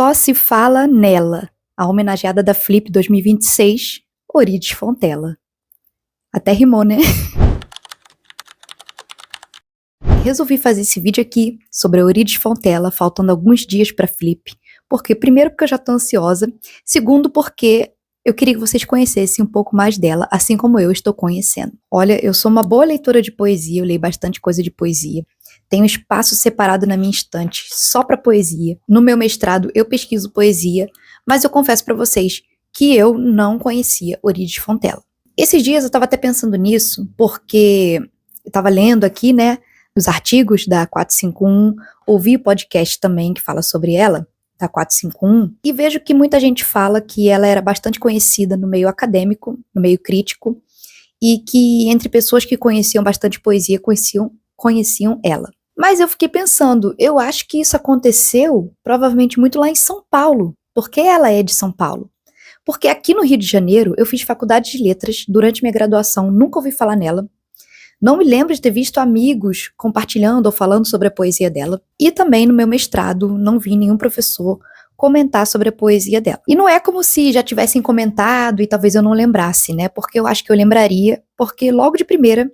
Só se fala nela, a homenageada da Flip 2026, Euridice Fontela. Até rimou, né? Resolvi fazer esse vídeo aqui sobre a Euridice Fontela, faltando alguns dias para Flip. Primeiro, porque eu já tô ansiosa. Segundo, porque eu queria que vocês conhecessem um pouco mais dela, assim como eu estou conhecendo. Olha, eu sou uma boa leitora de poesia, eu leio bastante coisa de poesia. Tenho espaço separado na minha estante só para poesia. No meu mestrado eu pesquiso poesia, mas eu confesso para vocês que eu não conhecia Euridice Fontela. Esses dias eu estava até pensando nisso, porque eu estava lendo aqui, né, os artigos da 451, ouvi o podcast também que fala sobre ela, da 451, e vejo que muita gente fala que ela era bastante conhecida no meio acadêmico, no meio crítico, e que entre pessoas que conheciam bastante poesia, conheciam ela. Mas eu fiquei pensando, eu acho que isso aconteceu provavelmente muito lá em São Paulo, porque ela é de São Paulo. Porque aqui no Rio de Janeiro, eu fiz faculdade de letras durante minha graduação, nunca ouvi falar nela. Não me lembro de ter visto amigos compartilhando ou falando sobre a poesia dela. E também no meu mestrado, não vi nenhum professor comentar sobre a poesia dela. E não é como se já tivessem comentado e talvez eu não lembrasse, né? Porque eu acho que eu lembraria, porque logo de primeira,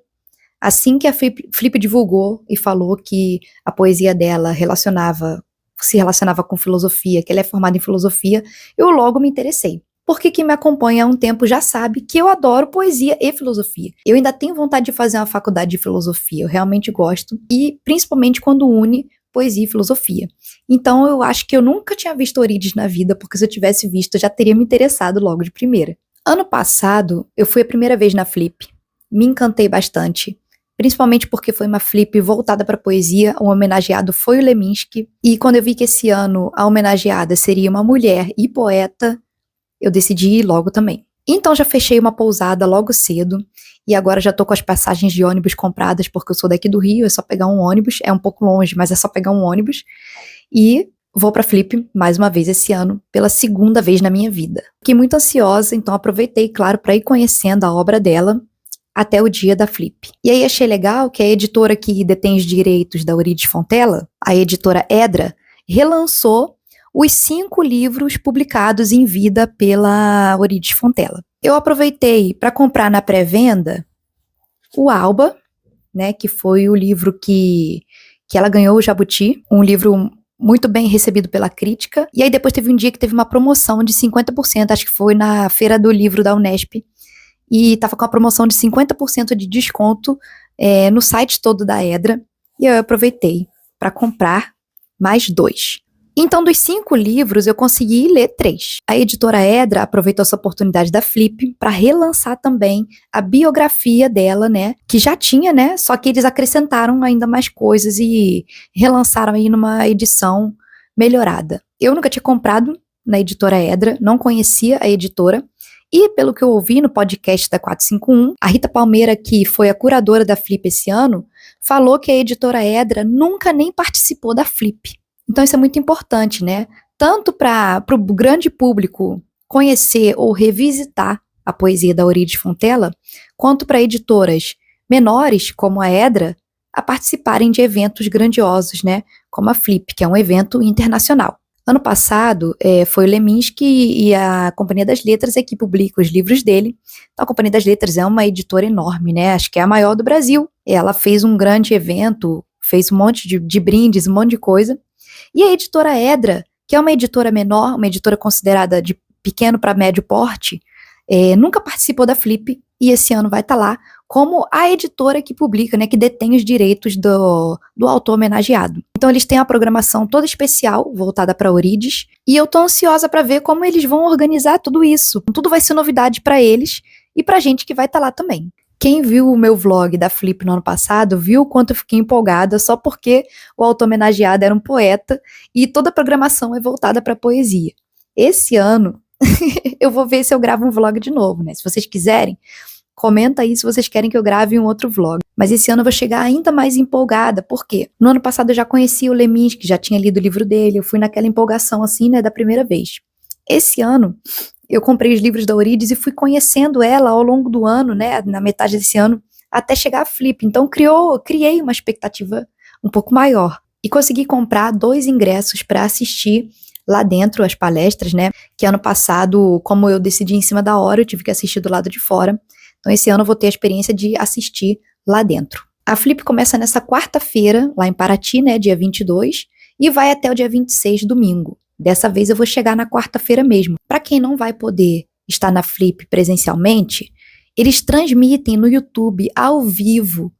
assim que a Flip divulgou e falou que a poesia dela se relacionava com filosofia, que ela é formada em filosofia, eu logo me interessei. Porque quem me acompanha há um tempo já sabe que eu adoro poesia e filosofia. Eu ainda tenho vontade de fazer uma faculdade de filosofia, eu realmente gosto, e principalmente quando une poesia e filosofia. Então eu acho que eu nunca tinha visto Euridice na vida, porque se eu tivesse visto, eu já teria me interessado logo de primeira. Ano passado, eu fui a primeira vez na Flip, me encantei bastante, principalmente porque foi uma Flip voltada para poesia, o homenageado foi o Leminski, e quando eu vi que esse ano a homenageada seria uma mulher e poeta, eu decidi ir logo também. Então já fechei uma pousada logo cedo, e agora já tô com as passagens de ônibus compradas, porque eu sou daqui do Rio, é só pegar um ônibus, é um pouco longe, mas é só pegar um ônibus, e vou pra Flip mais uma vez esse ano, pela segunda vez na minha vida. Fiquei muito ansiosa, então aproveitei, claro, para ir conhecendo a obra dela, até o dia da Flip. E aí achei legal que a editora que detém os direitos da Euridice Fontela, a editora Edra, relançou os 5 livros publicados em vida pela Euridice Fontela. Eu aproveitei para comprar na pré-venda o Alba, né, que foi o livro que ela ganhou o Jabuti, um livro muito bem recebido pela crítica, e aí depois teve um dia que teve uma promoção de 50%, acho que foi na Feira do Livro da Unesp, e estava com a promoção de 50% de desconto no site todo da Edra, e eu aproveitei para comprar mais 2. Então, dos 5 livros, eu consegui ler 3. A editora Edra aproveitou essa oportunidade da Flip para relançar também a biografia dela, né, que já tinha, né, só que eles acrescentaram ainda mais coisas e relançaram aí numa edição melhorada. Eu nunca tinha comprado na editora Edra, não conhecia a editora, e pelo que eu ouvi no podcast da 451, a Rita Palmeira, que foi a curadora da Flip esse ano, falou que a editora Edra nunca nem participou da Flip. Então isso é muito importante, né? Tanto para o grande público conhecer ou revisitar a poesia da Euridice Fontela, quanto para editoras menores, como a Edra, a participarem de eventos grandiosos, né? Como a Flip, que é um evento internacional. Ano passado, foi o Leminski e a Companhia das Letras que publica os livros dele. Então, a Companhia das Letras é uma editora enorme, né? Acho que é a maior do Brasil. Ela fez um grande evento, fez um monte de brindes, um monte de coisa. E a editora Edra, que é uma editora menor, uma editora considerada de pequeno para médio porte, nunca participou da Flip e esse ano vai estar lá como a editora que publica, né, que detém os direitos do autor homenageado. Então eles têm uma programação toda especial, voltada para Euridice, e eu tô ansiosa para ver como eles vão organizar tudo isso. Tudo vai ser novidade para eles e pra gente que vai estar lá também. Quem viu o meu vlog da Flip no ano passado, viu o quanto eu fiquei empolgada só porque o autor homenageado era um poeta e toda a programação é voltada para poesia. Esse ano, eu vou ver se eu gravo um vlog de novo, né? Se vocês quiserem, comenta aí se vocês querem que eu grave um outro vlog. Mas esse ano eu vou chegar ainda mais empolgada, por quê? No ano passado eu já conhecia o Leminski, já tinha lido o livro dele, eu fui naquela empolgação assim, né, da primeira vez. Esse ano, eu comprei os livros da Euridice e fui conhecendo ela ao longo do ano, né, na metade desse ano, até chegar a Flip. Então criei uma expectativa um pouco maior. E consegui comprar 2 ingressos para assistir lá dentro as palestras, né? Que ano passado, como eu decidi em cima da hora, eu tive que assistir do lado de fora. Então esse ano eu vou ter a experiência de assistir lá dentro. A Flip começa nessa quarta-feira, lá em Paraty, né? Dia 22, e vai até o dia 26, domingo. Dessa vez eu vou chegar na quarta-feira mesmo. Para quem não vai poder estar na Flip presencialmente, eles transmitem no YouTube ao vivo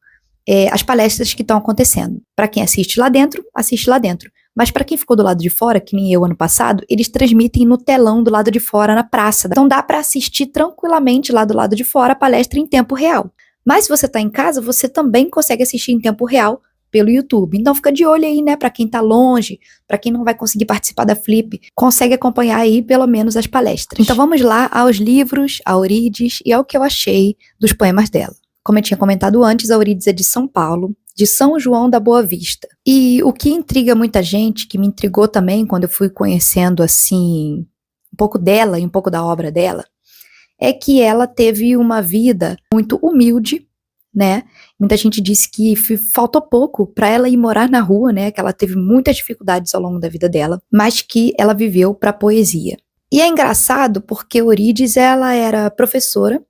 as palestras que estão acontecendo. Para quem assiste lá dentro, assiste lá dentro. Mas para quem ficou do lado de fora, que nem eu ano passado, eles transmitem no telão do lado de fora, na praça. Então dá para assistir tranquilamente lá do lado de fora a palestra em tempo real. Mas se você está em casa, você também consegue assistir em tempo real pelo YouTube. Então fica de olho aí, né, para quem tá longe, para quem não vai conseguir participar da Flip, consegue acompanhar aí pelo menos as palestras. Então vamos lá aos livros, a Eurídice e ao que eu achei dos poemas dela. Como eu tinha comentado antes, a Eurídice é de São Paulo, de São João da Boa Vista. E o que intriga muita gente, que me intrigou também quando eu fui conhecendo assim um pouco dela e um pouco da obra dela, é que ela teve uma vida muito humilde, né? Muita gente disse que faltou pouco para ela ir morar na rua, né? Que ela teve muitas dificuldades ao longo da vida dela, mas que ela viveu para a poesia. E é engraçado porque Eurídice, ela era professora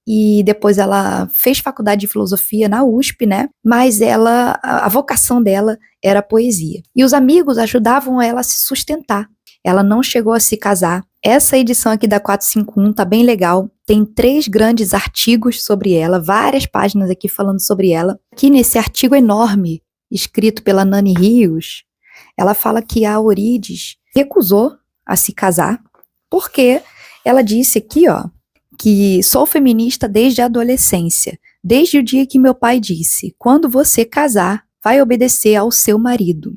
e depois ela fez faculdade de filosofia na USP, né? Mas a vocação dela era a poesia. E os amigos ajudavam ela a se sustentar. Ela não chegou a se casar. Essa edição aqui da 451 tá bem legal. Tem 3 grandes artigos sobre ela, várias páginas aqui falando sobre ela. Aqui nesse artigo enorme, escrito pela Nani Rios, ela fala que a Eurídice recusou a se casar, porque ela disse aqui, ó, que sou feminista desde a adolescência, desde o dia que meu pai disse, quando você casar, vai obedecer ao seu marido.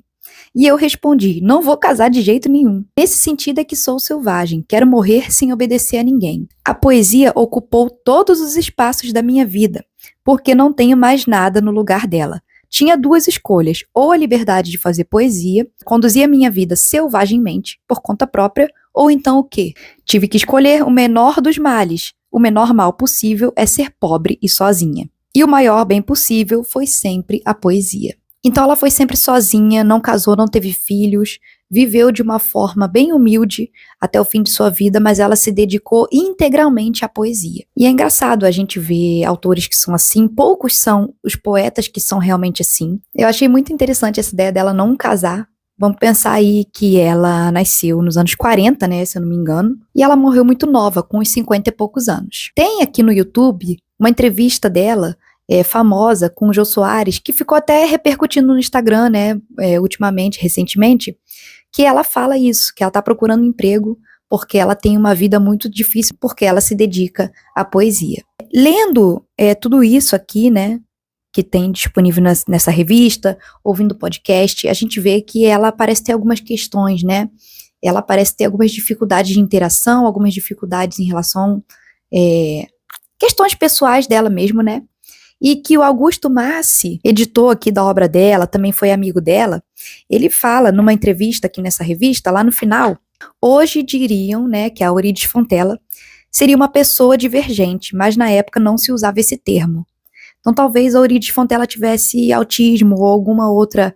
E eu respondi, não vou casar de jeito nenhum. Nesse sentido é que sou selvagem, quero morrer sem obedecer a ninguém. A poesia ocupou todos os espaços da minha vida, porque não tenho mais nada no lugar dela. Tinha 2 escolhas, ou a liberdade de fazer poesia, conduzir a minha vida selvagemmente, por conta própria, ou então o quê? Tive que escolher o menor dos males. O menor mal possível é ser pobre e sozinha. E o maior bem possível foi sempre a poesia. Então ela foi sempre sozinha, não casou, não teve filhos, viveu de uma forma bem humilde até o fim de sua vida, mas ela se dedicou integralmente à poesia. E é engraçado a gente ver autores que são assim, poucos são os poetas que são realmente assim. Eu achei muito interessante essa ideia dela não casar. Vamos pensar aí que ela nasceu nos anos 40, né, se eu não me engano, e ela morreu muito nova, com uns 50 e poucos anos. Tem aqui no YouTube uma entrevista dela, famosa, com o Jô Soares, que ficou até repercutindo no Instagram, né, recentemente, que ela fala isso, que ela tá procurando emprego porque ela tem uma vida muito difícil, porque ela se dedica à poesia. Lendo tudo isso aqui, né, que tem disponível nessa revista, ouvindo o podcast, a gente vê que ela parece ter algumas questões, né, ela parece ter algumas dificuldades de interação, algumas dificuldades em relação questões pessoais dela mesmo, né, e que o Augusto Massi, editor aqui da obra dela, também foi amigo dela, ele fala numa entrevista aqui nessa revista, lá no final, hoje diriam, né, que a Eurídice Fontella seria uma pessoa divergente, mas na época não se usava esse termo. Então talvez a Eurídice Fontella tivesse autismo ou alguma outra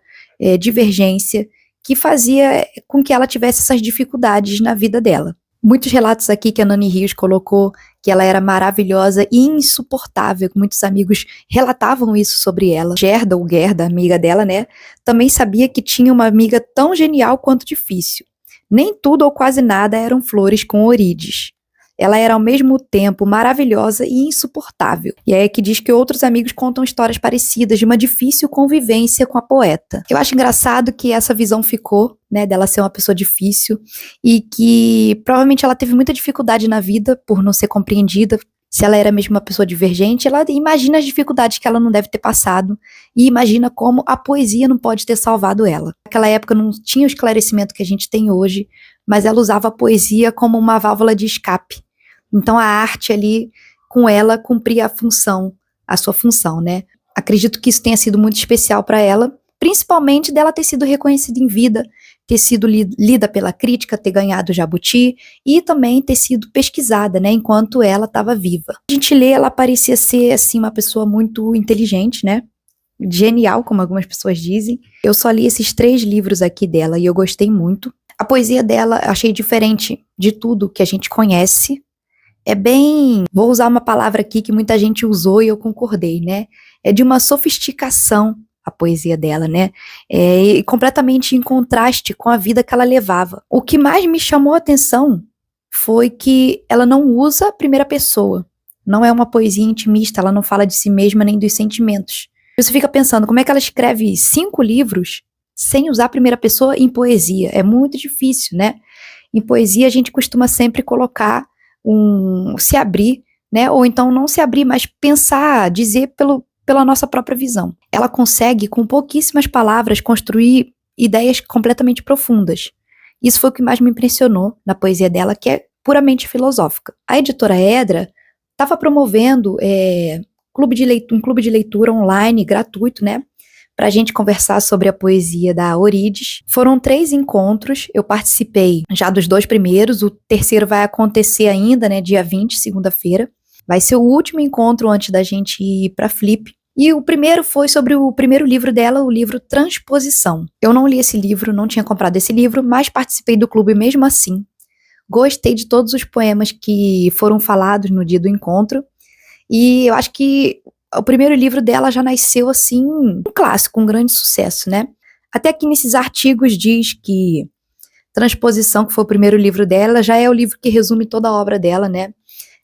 divergência que fazia com que ela tivesse essas dificuldades na vida dela. Muitos relatos aqui que a Nani Rios colocou, que ela era maravilhosa e insuportável, muitos amigos relatavam isso sobre ela. Gerda, ou Gerda, amiga dela, né, também sabia que tinha uma amiga tão genial quanto difícil. Nem tudo ou quase nada eram flores com Eurídice. Ela era ao mesmo tempo maravilhosa e insuportável. E aí é que diz que outros amigos contam histórias parecidas de uma difícil convivência com a poeta. Eu acho engraçado que essa visão ficou, né, dela ser uma pessoa difícil e que provavelmente ela teve muita dificuldade na vida por não ser compreendida. Se ela era mesmo uma pessoa divergente, ela imagina as dificuldades que ela não deve ter passado e imagina como a poesia não pode ter salvado ela. Naquela época não tinha o esclarecimento que a gente tem hoje, mas ela usava a poesia como uma válvula de escape. Então a arte ali, com ela, cumpria a sua função, né? Acredito que isso tenha sido muito especial para ela, principalmente dela ter sido reconhecida em vida, ter sido lida pela crítica, ter ganhado o Jabuti e também ter sido pesquisada, né, enquanto ela estava viva. A gente lê, ela parecia ser, assim, uma pessoa muito inteligente, né? Genial, como algumas pessoas dizem. Eu só li esses 3 livros aqui dela e eu gostei muito. A poesia dela eu achei diferente de tudo que a gente conhece. É bem, vou usar uma palavra aqui que muita gente usou e eu concordei, né? É de uma sofisticação a poesia dela, né? E completamente em contraste com a vida que ela levava. O que mais me chamou a atenção foi que ela não usa a primeira pessoa. Não é uma poesia intimista, ela não fala de si mesma nem dos sentimentos. Você fica pensando, como é que ela escreve 5 livros sem usar a primeira pessoa em poesia? É muito difícil, né? Em poesia a gente costuma sempre colocar se abrir, né? Ou então não se abrir, mas pensar, dizer pela nossa própria visão. Ela consegue, com pouquíssimas palavras, construir ideias completamente profundas. Isso foi o que mais me impressionou na poesia dela, que é puramente filosófica. A editora Edra estava promovendo um clube de leitura online, gratuito, né? Pra gente conversar sobre a poesia da Eurídice. Foram 3 encontros, eu participei já dos 2 primeiros, o terceiro vai acontecer ainda, né, dia 20, segunda-feira. Vai ser o último encontro antes da gente ir pra Flip. E o primeiro foi sobre o primeiro livro dela, o livro Transposição. Eu não li esse livro, não tinha comprado esse livro, mas participei do clube mesmo assim. Gostei de todos os poemas que foram falados no dia do encontro. E eu acho que o primeiro livro dela já nasceu assim, um clássico, um grande sucesso, né? Até que nesses artigos diz que Transposição, que foi o primeiro livro dela, já é o livro que resume toda a obra dela, né?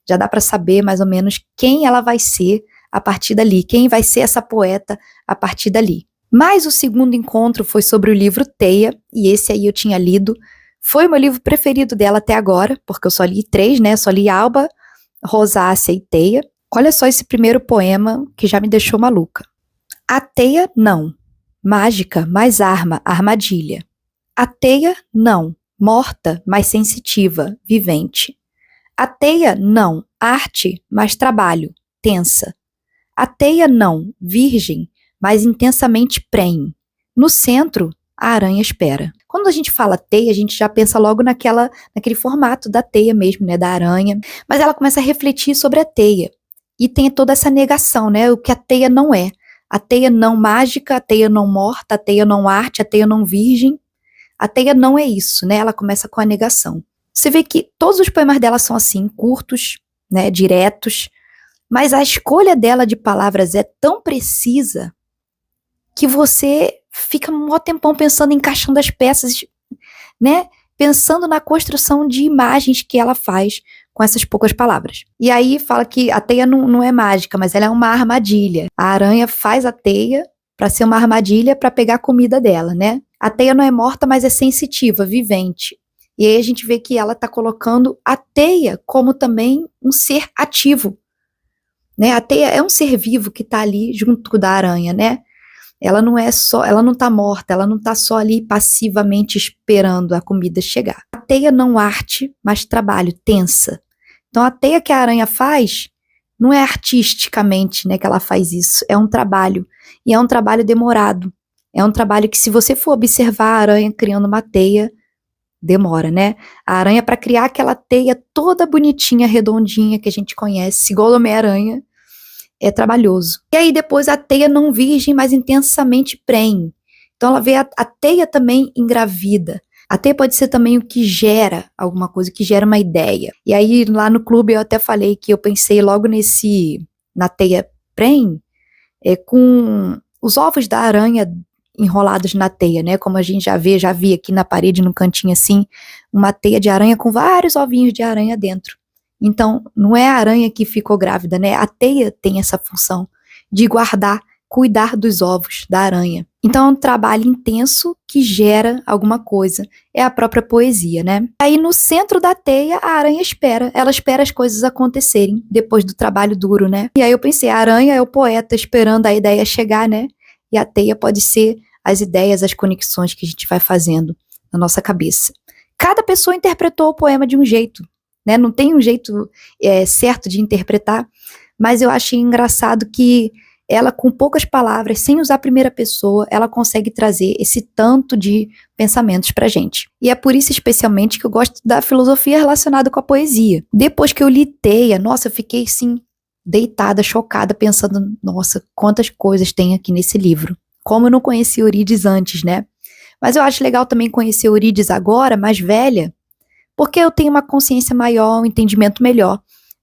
Já dá para saber mais ou menos quem ela vai ser a partir dali, quem vai ser essa poeta a partir dali. Mas o segundo encontro foi sobre o livro Teia, e esse aí eu tinha lido. Foi o meu livro preferido dela até agora, porque eu só li 3, né? Só li Alba, Rosácea e Teia. Olha só esse primeiro poema que já me deixou maluca. A teia, não. Mágica, mais arma, armadilha. A teia, não. Morta, mais sensitiva, vivente. A teia, não. Arte, mais trabalho, tensa. A teia, não. Virgem, mais intensamente prenhe. No centro, a aranha espera. Quando a gente fala teia, a gente já pensa logo naquele formato da teia mesmo, né, da aranha. Mas ela começa a refletir sobre a teia. E tem toda essa negação, né? O que a teia não é. A teia não mágica, a teia não morta, a teia não arte, a teia não virgem. A teia não é isso, né? Ela começa com a negação. Você vê que todos os poemas dela são assim, curtos, né? Diretos. Mas a escolha dela de palavras é tão precisa que você fica um maior tempão pensando, encaixando as peças, né? Pensando na construção de imagens que ela faz com essas poucas palavras. E aí fala que a teia não é mágica, mas ela é uma armadilha. A aranha faz a teia para ser uma armadilha para pegar a comida dela, né? A teia não é morta, mas é sensitiva, vivente. E aí a gente vê que ela está colocando a teia como também um ser ativo, né? A teia é um ser vivo que está ali junto da aranha, né? Ela não está morta, ela não está só ali passivamente esperando a comida chegar. A teia não arte, mas trabalho, tensa. Então a teia que a aranha faz não é artisticamente, né, que ela faz isso, é um trabalho, e é um trabalho demorado. É um trabalho que, se você for observar a aranha criando uma teia, demora, né? A aranha, para criar aquela teia toda bonitinha, redondinha, que a gente conhece, igual o Homem-Aranha, é trabalhoso. E aí depois a teia não virgem, mas intensamente prenhe. Então ela vê a teia também engravida. A teia pode ser também o que gera alguma coisa, o que gera uma ideia. E aí lá no clube eu até falei que eu pensei logo na teia prenhe, com os ovos da aranha enrolados na teia, né? Como a gente já vi aqui na parede, num cantinho assim, uma teia de aranha com vários ovinhos de aranha dentro. Então, não é a aranha que ficou grávida, né? A teia tem essa função de guardar, cuidar dos ovos da aranha. Então, é um trabalho intenso que gera alguma coisa. É a própria poesia, né? Aí, no centro da teia, a aranha espera. Ela espera as coisas acontecerem depois do trabalho duro, né? E aí eu pensei, a aranha é o poeta esperando a ideia chegar, né? E a teia pode ser as ideias, as conexões que a gente vai fazendo na nossa cabeça. Cada pessoa interpretou o poema de um jeito, né? Não tem um jeito certo de interpretar, mas eu achei engraçado que ela, com poucas palavras, sem usar a primeira pessoa, ela consegue trazer esse tanto de pensamentos pra gente. E é por isso, especialmente, que eu gosto da filosofia relacionada com a poesia. Depois que eu li Teia, nossa, eu fiquei, assim, deitada, chocada, pensando, nossa, quantas coisas tem aqui nesse livro. Como eu não conhecia Eurídice antes, né? Mas eu acho legal também conhecer Eurídice agora, mais velha, porque eu tenho uma consciência maior, um entendimento melhor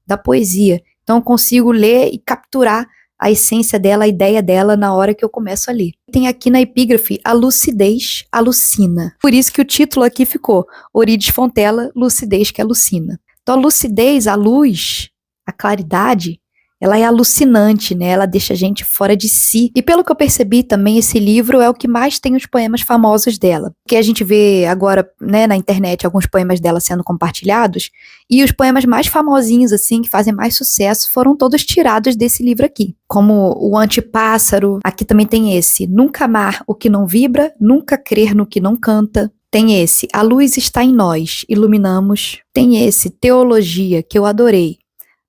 da poesia. Então eu consigo ler e capturar a essência dela, a ideia dela na hora que eu começo a ler. Tem aqui na epígrafe a lucidez alucina. Por isso que o título aqui ficou Eurídice Fontela, lucidez que alucina. Então a lucidez, a luz, a claridade, ela é alucinante, né? Ela deixa a gente fora de si. E pelo que eu percebi também, esse livro é o que mais tem os poemas famosos dela. Que a gente vê agora, né, na internet, alguns poemas dela sendo compartilhados. E os poemas mais famosinhos, assim, que fazem mais sucesso, foram todos tirados desse livro aqui. Como o Antipássaro, aqui também tem esse. Nunca amar o que não vibra, nunca crer no que não canta. Tem esse, a luz está em nós, iluminamos. Tem esse, teologia, que eu adorei.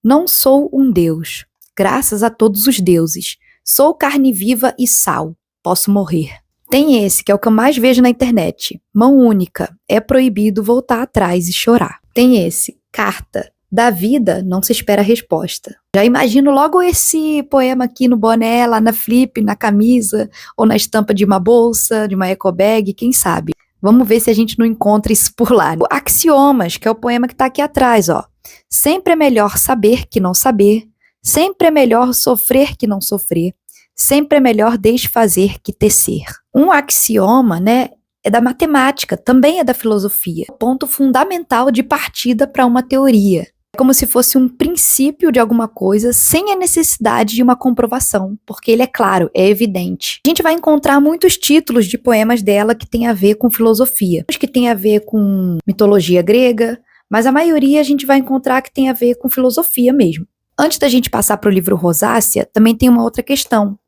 Não sou um deus, graças a todos os deuses. Sou carne viva e sal, posso morrer. Tem esse, que é o que eu mais vejo na internet. Mão única, é proibido voltar atrás e chorar. Tem esse, carta, da vida não se espera resposta. Já imagino logo esse poema aqui no boné, lá na flip, na camisa, ou na estampa de uma bolsa, de uma ecobag, quem sabe. Vamos ver se a gente não encontra isso por lá. O Axiomas, que é o poema que está aqui atrás, ó. Sempre é melhor saber que não saber, sempre é melhor sofrer que não sofrer, sempre é melhor desfazer que tecer. Um axioma, né, é da matemática, também é da filosofia. Ponto fundamental de partida para uma teoria. É como se fosse um princípio de alguma coisa sem a necessidade de uma comprovação, porque ele é claro, é evidente. A gente vai encontrar muitos títulos de poemas dela que tem a ver com filosofia, os que tem a ver com mitologia grega, mas a maioria a gente vai encontrar que tem a ver com filosofia mesmo. Antes da gente passar para o livro Rosácea, também tem uma outra questão,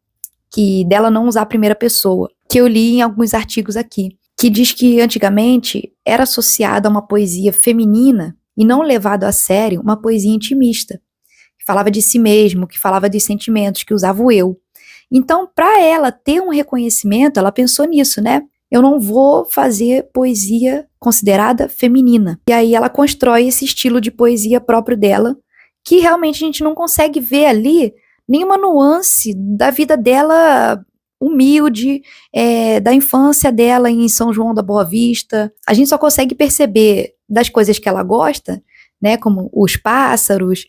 que dela não usar a primeira pessoa, que eu li em alguns artigos aqui, que diz que antigamente era associada a uma poesia feminina e não levado a sério uma poesia intimista, que falava de si mesmo, que falava dos sentimentos, que usava o eu. Então, para ela ter um reconhecimento, ela pensou nisso, né? Eu não vou fazer poesia considerada feminina. E aí ela constrói esse estilo de poesia próprio dela, que realmente a gente não consegue ver ali nenhuma nuance da vida dela humilde, da infância dela em São João da Boa Vista. A gente só consegue perceber das coisas que ela gosta, né, como os pássaros,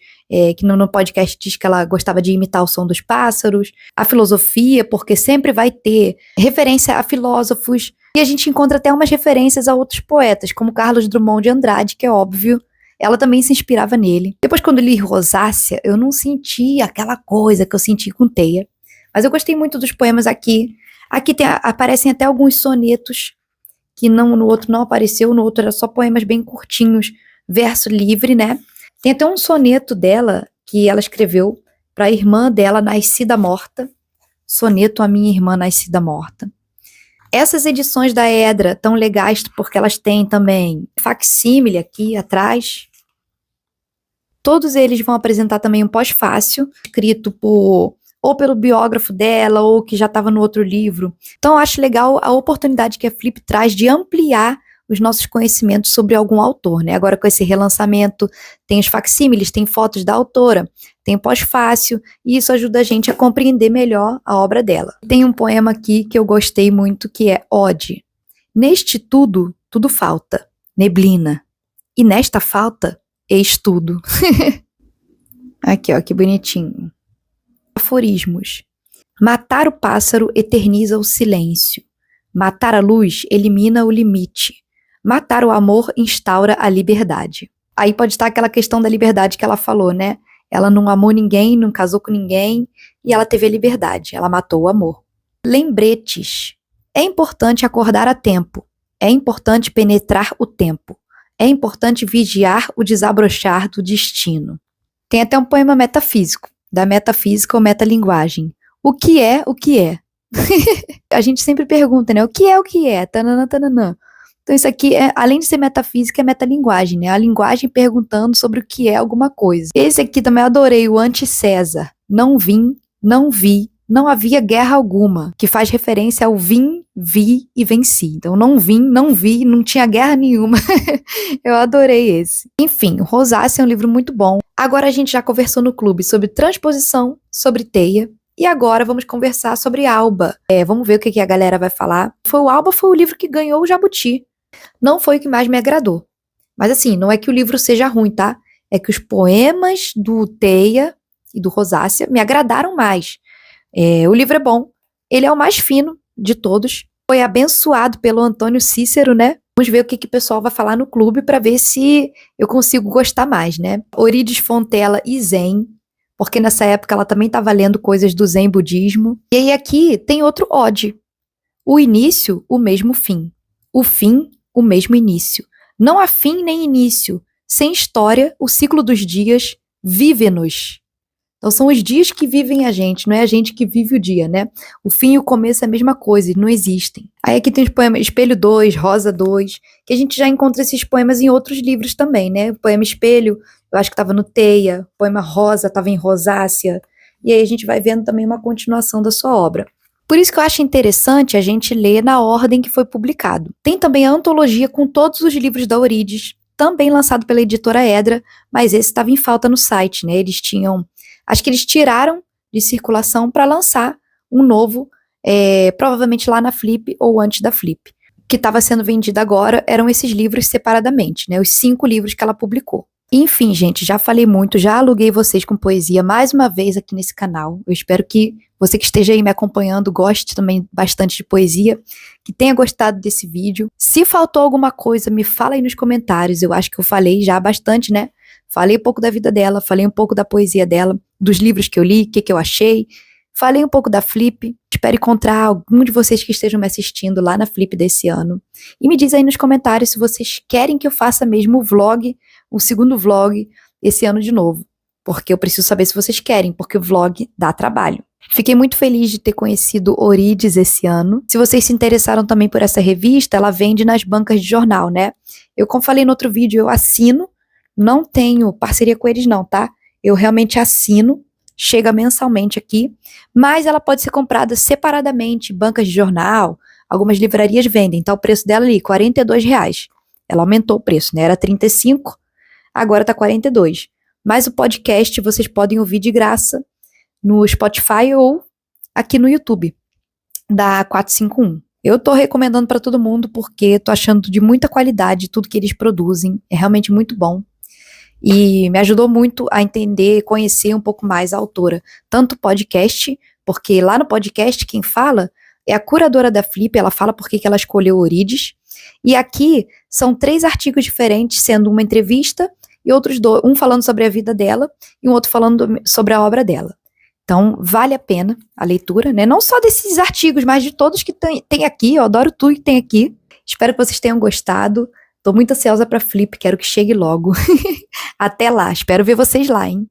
que no podcast diz que ela gostava de imitar o som dos pássaros, a filosofia, porque sempre vai ter referência a filósofos, e a gente encontra até umas referências a outros poetas, como Carlos Drummond de Andrade, que é óbvio, ela também se inspirava nele. Depois, quando li Rosácea, eu não senti aquela coisa que eu senti com Teia, mas eu gostei muito dos poemas aqui. Aqui aparecem até alguns sonetos, que no outro não apareceu, no outro era só poemas bem curtinhos, verso livre, né? Tem até um soneto dela, que ela escreveu para a irmã dela, nascida morta. Soneto à minha irmã nascida morta. Essas edições da Edra tão legais porque elas têm também facsímile aqui atrás. Todos eles vão apresentar também um pós-fácil, escrito ou pelo biógrafo dela, ou que já estava no outro livro. Então eu acho legal a oportunidade que a Flip traz de ampliar os nossos conhecimentos sobre algum autor, né? Agora com esse relançamento, tem os facsímiles, tem fotos da autora, tem o pós-fácil, e isso ajuda a gente a compreender melhor a obra dela. Tem um poema aqui que eu gostei muito, que é Ode. Neste tudo, tudo falta, neblina, e nesta falta, eis tudo. Aqui, ó, que bonitinho. Aforismos. Matar o pássaro eterniza o silêncio. Matar a luz elimina o limite. Matar o amor instaura a liberdade. Aí pode estar aquela questão da liberdade que ela falou, né? Ela não amou ninguém, não casou com ninguém, e ela teve a liberdade, ela matou o amor. Lembretes. É importante acordar a tempo. É importante penetrar o tempo. É importante vigiar o desabrochar do destino. Tem até um poema metafísico, da metafísica ou metalinguagem. O que é o que é? A gente sempre pergunta, né? O que é o que é? Tananã, tananã. Então isso aqui, além de ser metafísica, é metalinguagem, né? A linguagem perguntando sobre o que é alguma coisa. Esse aqui também eu adorei, o Anti-César. Não vim, não vi, não havia guerra alguma, que faz referência ao vim, vi e venci. Então não vim, não vi, não tinha guerra nenhuma. Eu adorei esse. Enfim, o Rosácea é um livro muito bom. Agora a gente já conversou no clube sobre transposição, sobre Teia, E agora vamos conversar sobre Alba. Vamos ver o que a galera vai falar. Alba foi o livro que ganhou o Jabuti. Não foi o que mais me agradou. Mas assim, não é que o livro seja ruim, tá? É que os poemas do Teia e do Rosácea me agradaram mais. O livro é bom. Ele é o mais fino de todos. Foi abençoado pelo Antônio Cícero, né? Vamos ver o que o pessoal vai falar no clube para ver se eu consigo gostar mais, né? Eurídice Fontella e Zen, porque nessa época ela também estava lendo coisas do Zen budismo. E aí aqui tem outro ode. O início, o mesmo fim. O fim, o mesmo início. Não há fim nem início. Sem história, o ciclo dos dias vive-nos. Então são os dias que vivem a gente, não é a gente que vive o dia, né? O fim e o começo é a mesma coisa, não existem. Aí aqui tem os poemas Espelho 2, Rosa 2, que a gente já encontra esses poemas em outros livros também, né? O poema Espelho, eu acho que estava no Teia, o poema Rosa estava em Rosácea, e aí a gente vai vendo também uma continuação da sua obra. Por isso que eu acho interessante a gente ler na ordem que foi publicado. Tem também a antologia com todos os livros da Eurídice, também lançado pela editora Edra, mas esse estava em falta no site, né? Acho que eles tiraram de circulação para lançar um novo, provavelmente lá na Flip ou antes da Flip. O que estava sendo vendido agora eram esses livros separadamente, né? Os 5 livros que ela publicou. Enfim, gente, já falei muito, já aluguei vocês com poesia mais uma vez aqui nesse canal. Eu espero que você que esteja aí me acompanhando goste também bastante de poesia, que tenha gostado desse vídeo. Se faltou alguma coisa, me fala aí nos comentários. Eu acho que eu falei já bastante, né? Falei um pouco da vida dela, falei um pouco da poesia dela, dos livros que eu li, o que eu achei. Falei um pouco da Flip. Espero encontrar algum de vocês que estejam me assistindo lá na Flip desse ano. E me diz aí nos comentários se vocês querem que eu faça mesmo o segundo vlog, esse ano de novo. Porque eu preciso saber se vocês querem, porque o vlog dá trabalho. Fiquei muito feliz de ter conhecido Eurídice esse ano. Se vocês se interessaram também por essa revista, ela vende nas bancas de jornal, né? Como falei no outro vídeo, eu assino. Não tenho parceria com eles não, tá? Eu realmente assino, chega mensalmente aqui, mas ela pode ser comprada separadamente, bancas de jornal, algumas livrarias vendem, tá o preço dela ali, R$42. Ela aumentou o preço, né? Era 35, agora tá 42. Mas o podcast vocês podem ouvir de graça no Spotify ou aqui no YouTube, da 451. Eu tô recomendando para todo mundo porque tô achando de muita qualidade tudo que eles produzem, é realmente muito bom. E me ajudou muito a entender, conhecer um pouco mais a autora. Tanto o podcast, porque lá no podcast quem fala é a curadora da Flip, ela fala por que ela escolheu Eurídice. E aqui são 3 artigos diferentes, sendo uma entrevista e outros 2, um falando sobre a vida dela e um outro falando sobre a obra dela. Então, vale a pena a leitura, né? Não só desses artigos, mas de todos que tem aqui. Eu adoro tudo que tem aqui. Espero que vocês tenham gostado. Tô muito ansiosa pra Flip, quero que chegue logo. Até lá, espero ver vocês lá, hein?